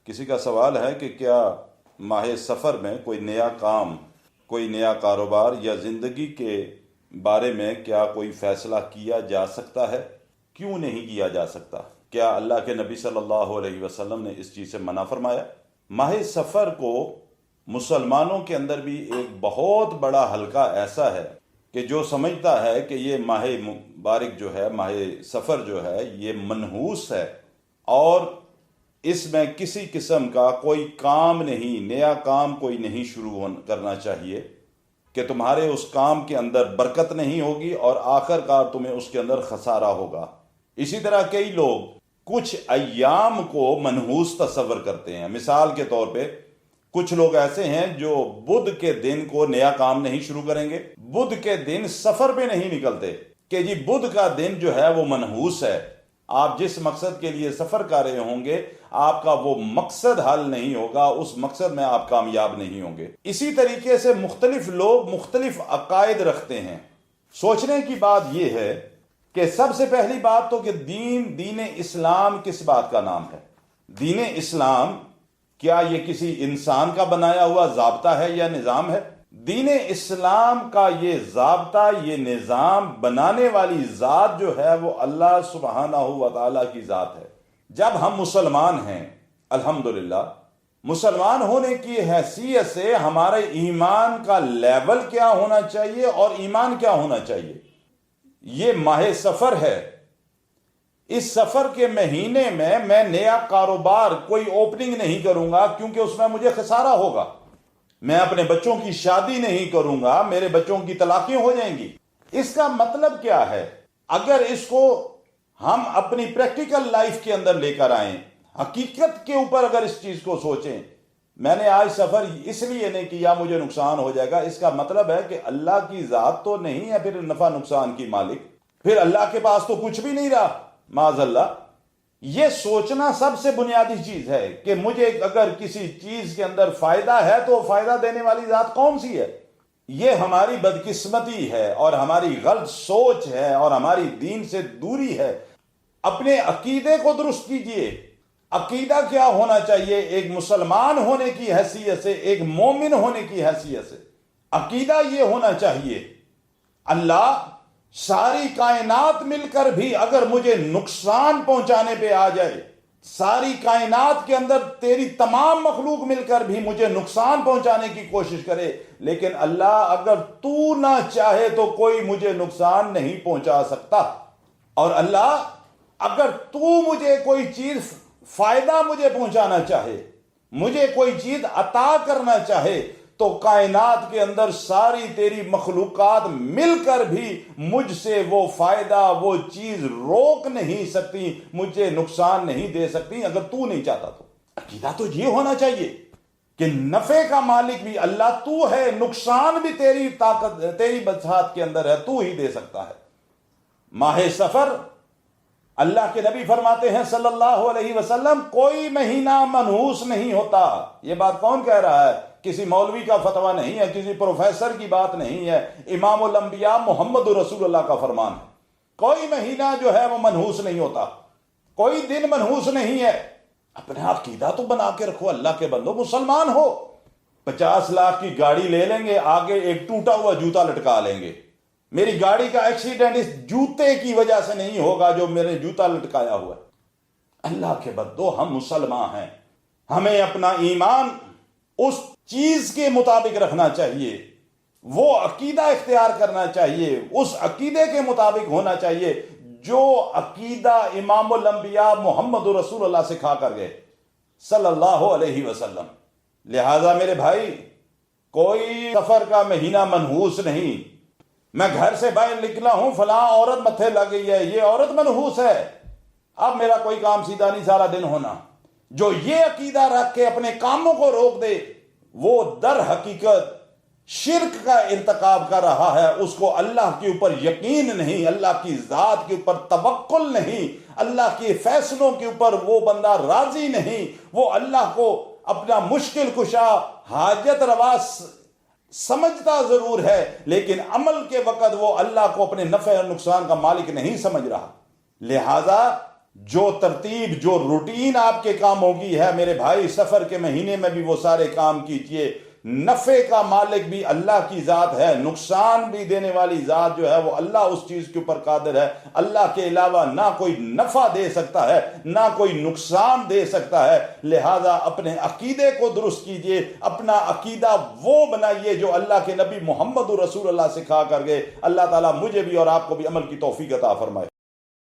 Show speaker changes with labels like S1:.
S1: کسی کا سوال ہے کہ کیا ماہ سفر میں کوئی نیا کام، کوئی نیا کاروبار یا زندگی کے بارے میں کیا کوئی فیصلہ کیا جا سکتا ہے؟ کیوں نہیں کیا جا سکتا؟ کیا اللہ کے نبی صلی اللہ علیہ وسلم نے اس چیز سے منع فرمایا؟ ماہ سفر کو مسلمانوں کے اندر بھی ایک بہت بڑا حلقہ ایسا ہے کہ جو سمجھتا ہے کہ یہ ماہ مبارک جو ہے، ماہ سفر جو ہے، یہ منحوس ہے اور اس میں کسی قسم کا کوئی کام نہیں، نیا کام کوئی نہیں شروع کرنا چاہیے کہ تمہارے اس کام کے اندر برکت نہیں ہوگی اور آخر کار تمہیں اس کے اندر خسارہ ہوگا۔ اسی طرح کئی لوگ کچھ ایام کو منحوس تصور کرتے ہیں۔ مثال کے طور پہ کچھ لوگ ایسے ہیں جو بدھ کے دن کو نیا کام نہیں شروع کریں گے، بدھ کے دن سفر پہ نہیں نکلتے کہ جی بدھ کا دن جو ہے وہ منحوس ہے۔ آپ جس مقصد کے لیے سفر کر رہے ہوں گے، آپ کا وہ مقصد حل نہیں ہوگا، اس مقصد میں آپ کامیاب نہیں ہوں گے۔ اسی طریقے سے مختلف لوگ مختلف عقائد رکھتے ہیں۔ سوچنے کی بات یہ ہے کہ سب سے پہلی بات تو کہ دین اسلام کس بات کا نام ہے؟ دین اسلام کیا یہ کسی انسان کا بنایا ہوا ضابطہ ہے یا نظام ہے؟ دین اسلام کا یہ ضابطہ، یہ نظام بنانے والی ذات جو ہے وہ اللہ سبحانہ و تعالیٰ کی ذات ہے۔ جب ہم مسلمان ہیں، الحمدللہ، مسلمان ہونے کی حیثیت سے ہمارے ایمان کا لیول کیا ہونا چاہیے اور ایمان کیا ہونا چاہیے؟ یہ ماہ سفر ہے۔ اس سفر کے مہینے میں نیا کاروبار کوئی اوپننگ نہیں کروں گا کیونکہ اس میں مجھے خسارہ ہوگا۔ میں اپنے بچوں کی شادی نہیں کروں گا، میرے بچوں کی طلاقیں ہو جائیں گی۔ اس کا مطلب کیا ہے؟ اگر اس کو ہم اپنی پریکٹیکل لائف کے اندر لے کر آئیں، حقیقت کے اوپر اگر اس چیز کو سوچیں، میں نے آج سفر اس لیے نہیں کیا مجھے نقصان ہو جائے گا، اس کا مطلب ہے کہ اللہ کی ذات تو نہیں ہے پھر نفع نقصان کی مالک، پھر اللہ کے پاس تو کچھ بھی نہیں رہا، معاذ اللہ۔ یہ سوچنا سب سے بنیادی چیز ہے کہ مجھے اگر کسی چیز کے اندر فائدہ ہے تو فائدہ دینے والی ذات کون سی ہے؟ یہ ہماری بدقسمتی ہے اور ہماری غلط سوچ ہے اور ہماری دین سے دوری ہے۔ اپنے عقیدے کو درست کیجئے۔ عقیدہ کیا ہونا چاہیے ایک مسلمان ہونے کی حیثیت سے، ایک مومن ہونے کی حیثیت سے؟ عقیدہ یہ ہونا چاہیے اللہ ساری کائنات مل کر بھی اگر مجھے نقصان پہنچانے پہ آ جائے، ساری کائنات کے اندر تیری تمام مخلوق مل کر بھی مجھے نقصان پہنچانے کی کوشش کرے، لیکن اللہ اگر تو نہ چاہے تو کوئی مجھے نقصان نہیں پہنچا سکتا، اور اللہ اگر تو مجھے کوئی چیز فائدہ مجھے پہنچانا چاہے، مجھے کوئی چیز عطا کرنا چاہے، تو کائنات کے اندر ساری تیری مخلوقات مل کر بھی مجھ سے وہ فائدہ، وہ چیز روک نہیں سکتی، مجھے نقصان نہیں دے سکتی اگر تو نہیں چاہتا تو۔ عقیدہ تو یہ ہونا چاہیے کہ نفع کا مالک بھی اللہ تو ہے، نقصان بھی تیری طاقت، تیری بساط کے اندر ہے، تو ہی دے سکتا ہے۔ ماہ سفر، اللہ کے نبی فرماتے ہیں صلی اللہ علیہ وسلم، کوئی مہینہ منحوس نہیں ہوتا۔ یہ بات کون کہہ رہا ہے؟ کسی مولوی کا فتویٰ نہیں ہے، کسی پروفیسر کی بات نہیں ہے، امام الانبیاء محمد رسول اللہ کا فرمان ہے۔ کوئی مہینہ جو ہے وہ منحوس نہیں ہوتا، کوئی دن منحوس نہیں ہے۔ اپنا عقیدہ تو بنا کے رکھو، اللہ کے بندو، مسلمان ہو۔ 50 لاکھ کی گاڑی لے لیں گے، آگے ایک ٹوٹا ہوا جوتا لٹکا لیں گے۔ میری گاڑی کا ایکسیڈنٹ اس جوتے کی وجہ سے نہیں ہوگا جو میں نے جوتا لٹکایا ہوا ہے۔ اللہ کے بندو، ہم مسلمان ہیں، ہمیں اپنا ایمان اس چیز کے مطابق رکھنا چاہیے، وہ عقیدہ اختیار کرنا چاہیے، اس عقیدے کے مطابق ہونا چاہیے جو عقیدہ امام الانبیاء محمد رسول اللہ سکھا کر گئے صلی اللہ علیہ وسلم۔ لہذا میرے بھائی، کوئی سفر کا مہینہ منحوس نہیں۔ میں گھر سے باہر نکلا ہوں، فلاں عورت متھے لگ گئی ہے، یہ عورت منحوس ہے، اب میرا کوئی کام سیدھا نہیں سارا دن ہونا۔ جو یہ عقیدہ رکھ کے اپنے کاموں کو روک دے، وہ در حقیقت شرک کا ارتکاب کر رہا ہے۔ اس کو اللہ کے اوپر یقین نہیں، اللہ کی ذات کے اوپر توکل نہیں، اللہ کے فیصلوں کے اوپر وہ بندہ راضی نہیں۔ وہ اللہ کو اپنا مشکل کشا، حاجت روا سمجھتا ضرور ہے، لیکن عمل کے وقت وہ اللہ کو اپنے نفع اور نقصان کا مالک نہیں سمجھ رہا۔ لہذا جو ترتیب جو روٹین آپ کے کاموں کی ہے میرے بھائی، سفر کے مہینے میں بھی وہ سارے کام کیجئے۔ نفع کا مالک بھی اللہ کی ذات ہے، نقصان بھی دینے والی ذات جو ہے وہ اللہ اس چیز کے اوپر قادر ہے۔ اللہ کے علاوہ نہ کوئی نفع دے سکتا ہے نہ کوئی نقصان دے سکتا ہے۔ لہذا اپنے عقیدے کو درست کیجئے، اپنا عقیدہ وہ بنائیے جو اللہ کے نبی محمد رسول اللہ سکھا کر گئے۔ اللہ تعالیٰ مجھے بھی اور آپ کو بھی عمل کی توفیق عطا فرمائے۔